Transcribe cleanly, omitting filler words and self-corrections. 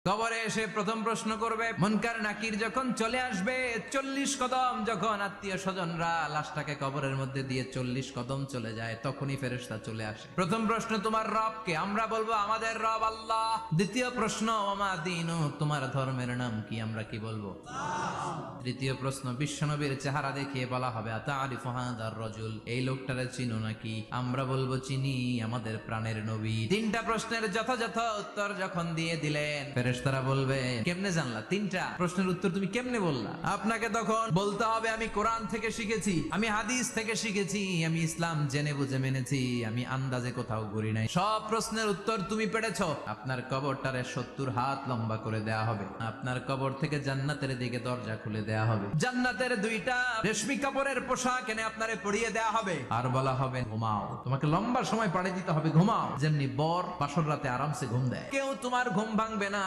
কবরে এসে প্রথম প্রশ্ন করবে, মুনকার নাকির যখন চলে আসবে 40 কদম, যখন আত্মীয় স্বজনরা লাশটাকে কবরের মধ্যে দিয়ে 40 কদম চলে যায়, তখনই ফেরেশতা চলে আসে। প্রথম প্রশ্ন, তোমার রব কে? আমরা বলবো আমাদের রব আল্লাহ। দ্বিতীয় প্রশ্ন, ওমা দীনু, তোমার ধর্মের নাম কি? আমরা কি বলবো? তৃতীয় প্রশ্ন, বিশ্বনবীর চেহারা দেখিয়ে বলা হবে, আতারিফু হাদার রাজুল, এই লোকটারে চিনো নাকি? আমরা বলবো চিনি, আমাদের প্রাণের নবী। তিনটা প্রশ্নের যথাযথ উত্তর যখন দিয়ে দিলেন, ফেরেশতারা বলবে, কেমনে জানলা? তিনটা প্রশ্নের উত্তর তুমি কেমনে বললা? আপনাকে তখন বলতে হবে, আমি কোরআন থেকে শিখেছি, আমি হাদিস থেকে শিখেছি, আমি ইসলাম জেনে বুঝে মেনেছি, আমি আন্দাজে কোথাও ঘুরি নাই। সব প্রশ্নের উত্তর তুমি পেরেছো। আপনার কবরটারে 70 হাত লম্বা করে দেয়া হবে। আপনার কবর থেকে জান্নাতের দিকে দরজা খুলে দেয়া হবে। জান্নাতের 2টা রেশমি কাপড়ের পোশাক এনে আপনারে পরিয়ে দেয়া হবে, আর বলা হবে ঘুমাও। তোমাকে লম্বা সময় পাড়ি দিতে হবে, ঘুমাও। যেমনি বর বাসর রাতে আরামসে ঘুম দেয়, কেউ তোমার ঘুম ভাঙবে না।